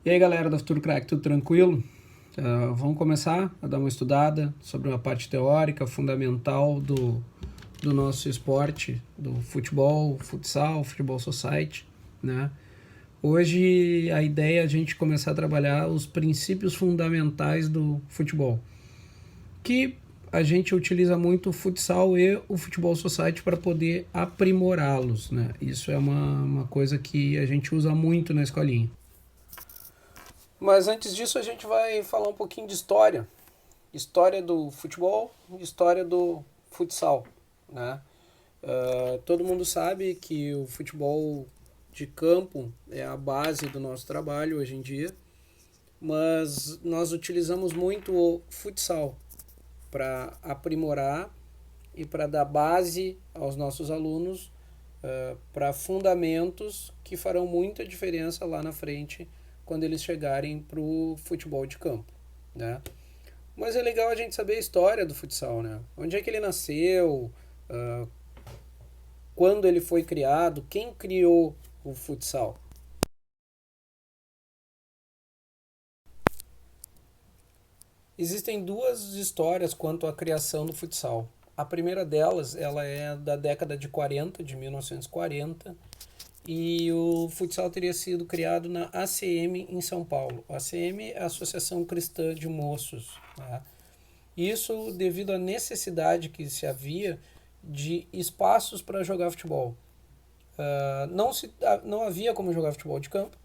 E aí galera do Futuro Crack, tudo tranquilo? Vamos começar a dar uma estudada sobre uma parte teórica fundamental do nosso esporte, do futebol, futsal, futebol society, né? Hoje a ideia é a gente começar a trabalhar os princípios fundamentais do futebol, que a gente utiliza muito o futsal e o futebol society para poder aprimorá-los, né? Isso é uma coisa que a gente usa muito na escolinha. Mas antes disso a gente vai falar um pouquinho de história. História do futebol e história do futsal, né? Todo mundo sabe que o futebol de campo é a base do nosso trabalho hoje em dia, mas nós utilizamos muito o futsal para aprimorar e para dar base aos nossos alunos para fundamentos que farão muita diferença lá na frente quando eles chegarem para o futebol de campo, né? Mas é legal a gente saber a história do futsal, né? Onde é que ele nasceu, quando ele foi criado, quem criou o futsal. Existem duas histórias quanto à criação do futsal. A primeira delas, ela é da década de 40, de 1940, e o futsal teria sido criado na ACM em São Paulo. A ACM é a Associação Cristã de Moços, né? Isso devido à necessidade que se havia de espaços para jogar futebol. Não havia como jogar futebol de campo,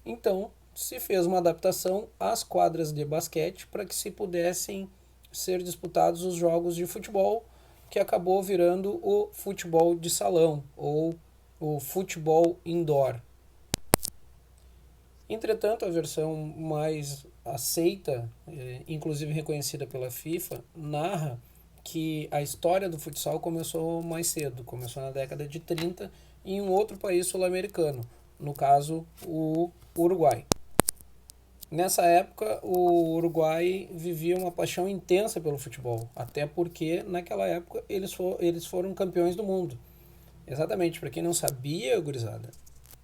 então se fez uma adaptação às quadras de basquete para que se pudessem ser disputados os jogos de futebol, que acabou virando o futebol de salão ou o futebol indoor. Entretanto, a versão mais aceita, inclusive reconhecida pela FIFA, narra que a história do futsal começou mais cedo, começou na década de 30 em um outro país sul-americano, no caso o Uruguai. Nessa época, o Uruguai vivia uma paixão intensa pelo futebol, até porque naquela época eles foram campeões do mundo. Exatamente, para quem não sabia, gurizada,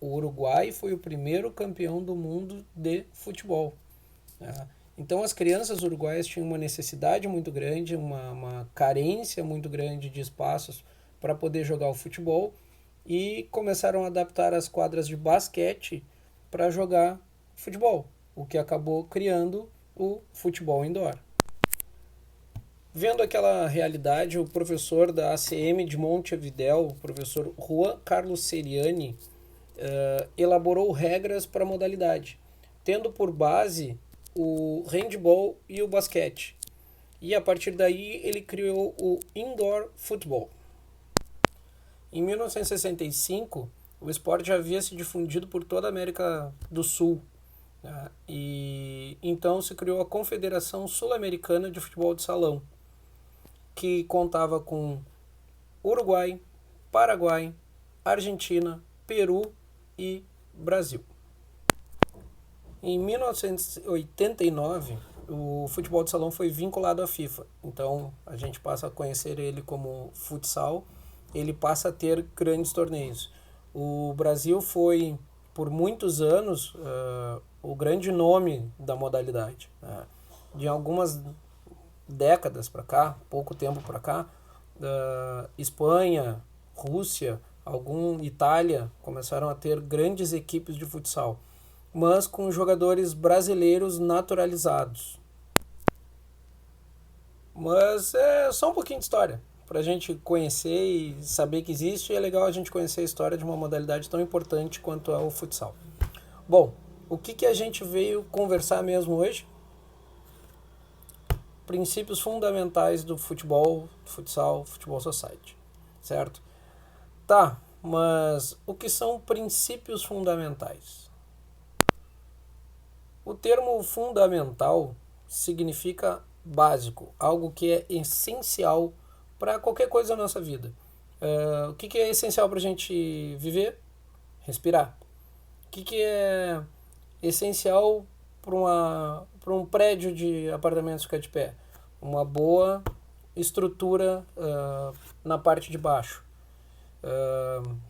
o Uruguai foi o primeiro campeão do mundo de futebol, né? Então as crianças uruguaias tinham uma necessidade muito grande, uma carência muito grande de espaços para poder jogar o futebol e começaram a adaptar as quadras de basquete para jogar futebol, o que acabou criando o futebol indoor. Vendo aquela realidade, o professor da ACM de Montevidéu, o professor Juan Carlos Seriani, elaborou regras para a modalidade, tendo por base o handball e o basquete. E a partir daí ele criou o indoor football. Em 1965, o esporte já havia se difundido por toda a América do Sul, né? E então se criou a Confederação Sul-Americana de Futebol de Salão, que contava com Uruguai, Paraguai, Argentina, Peru e Brasil. Em 1989, o futebol de salão foi vinculado à FIFA, então a gente passa a conhecer ele como futsal, ele passa a ter grandes torneios. O Brasil foi, por muitos anos, o grande nome da modalidade. De algumas décadas para cá, pouco tempo para cá, Espanha, Rússia, Itália começaram a ter grandes equipes de futsal, mas com jogadores brasileiros naturalizados. Mas é só um pouquinho de história para a gente conhecer e saber que existe, e é legal a gente conhecer a história de uma modalidade tão importante quanto é o futsal. Bom, o que a gente veio conversar mesmo hoje? Princípios fundamentais do futebol, futsal, futebol society, certo? Tá, mas o que são princípios fundamentais? O termo fundamental significa básico, algo que é essencial para qualquer coisa na nossa vida. O que é essencial para a gente viver? Respirar. O que é essencial para um prédio de apartamentos ficar de pé? Uma boa estrutura na parte de baixo.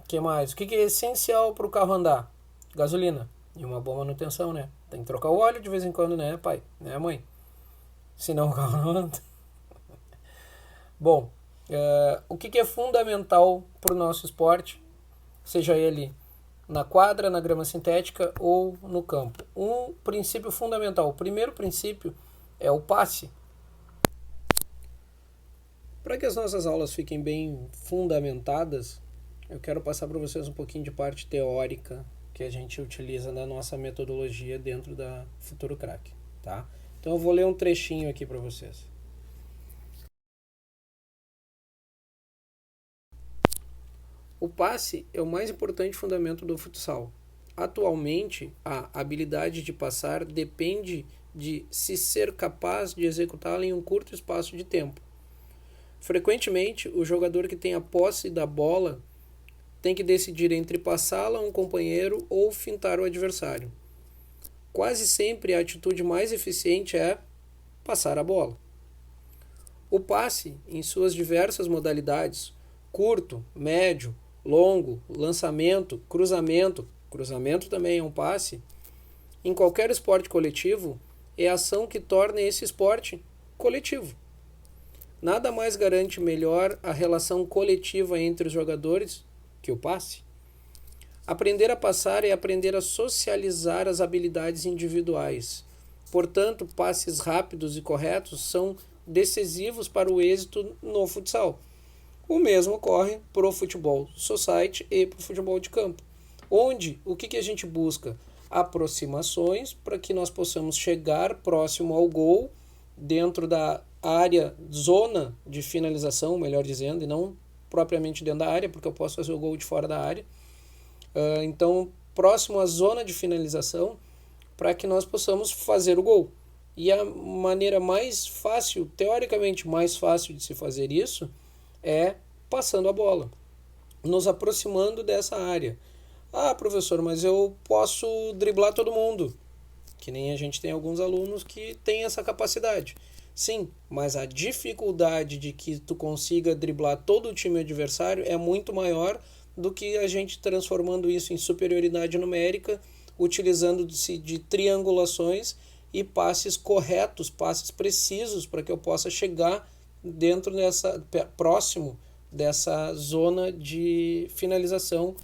Que mais? O que é essencial para o carro andar? Gasolina. E uma boa manutenção, né? Tem que trocar o óleo de vez em quando, né, pai? Né, mãe? Senão o carro não anda. Bom, o que é fundamental para o nosso esporte, seja ele na quadra, na grama sintética ou no campo? Um princípio fundamental. O primeiro princípio é o passe. Para que as nossas aulas fiquem bem fundamentadas, eu quero passar para vocês um pouquinho de parte teórica que a gente utiliza na nossa metodologia dentro da Futuro Crack, tá? Então eu vou ler um trechinho aqui para vocês. O passe é o mais importante fundamento do futsal. Atualmente, a habilidade de passar depende de se ser capaz de executá-la em um curto espaço de tempo. Frequentemente, o jogador que tem a posse da bola tem que decidir entre passá-la a um companheiro ou fintar o adversário. Quase sempre a atitude mais eficiente é passar a bola. O passe, em suas diversas modalidades, curto, médio, longo, lançamento, cruzamento também é um passe, em qualquer esporte coletivo, é a ação que torna esse esporte coletivo. Nada mais garante melhor a relação coletiva entre os jogadores que o passe. Aprender a passar é aprender a socializar as habilidades individuais. Portanto, passes rápidos e corretos são decisivos para o êxito no futsal. O mesmo ocorre para o futebol society e para o futebol de campo, onde o que a gente busca? Aproximações para que nós possamos chegar próximo ao gol, dentro da área, zona de finalização, melhor dizendo, e não propriamente dentro da área, porque eu posso fazer o gol de fora da área. Então, próximo à zona de finalização, para que nós possamos fazer o gol. E a maneira mais fácil, teoricamente mais fácil de se fazer isso, é passando a bola, nos aproximando dessa área. Ah, professor, mas eu posso driblar todo mundo. Que nem a gente tem alguns alunos que têm essa capacidade. Sim, mas a dificuldade de que tu consiga driblar todo o time adversário é muito maior do que a gente transformando isso em superioridade numérica, utilizando-se de triangulações e passes corretos, passes precisos, para que eu possa chegar dentro próximo dessa zona de finalização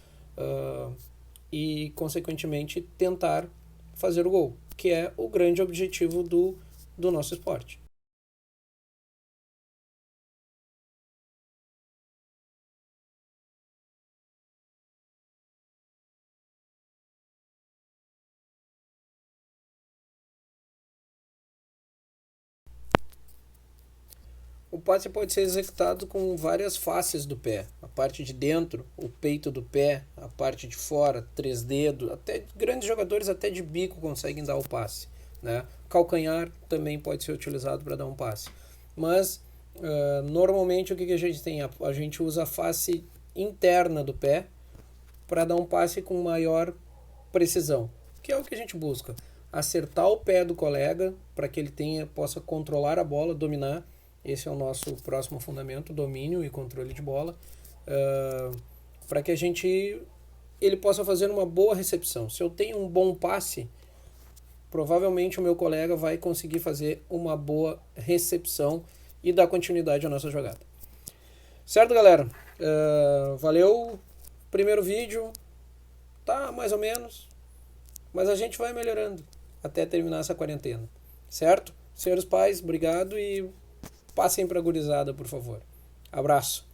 e, consequentemente, tentar fazer o gol, que é o grande objetivo do nosso esporte. O passe pode ser executado com várias faces do pé. A parte de dentro, o peito do pé, a parte de fora, três dedos, até grandes jogadores até de bico conseguem dar o passe, né? Calcanhar também pode ser utilizado para dar um passe. Mas normalmente o que a gente tem? A gente usa a face interna do pé para dar um passe com maior precisão, que é o que a gente busca. Acertar o pé do colega para que ele possa controlar a bola, dominar. Esse é o nosso próximo fundamento, domínio e controle de bola, para que ele possa fazer uma boa recepção. Se eu tenho um bom passe, provavelmente o meu colega vai conseguir fazer uma boa recepção e dar continuidade à nossa jogada. Certo, galera? Valeu. Primeiro vídeo, tá mais ou menos, mas a gente vai melhorando até terminar essa quarentena. Certo? Senhores pais, obrigado e passem para a gurizada, por favor. Abraço.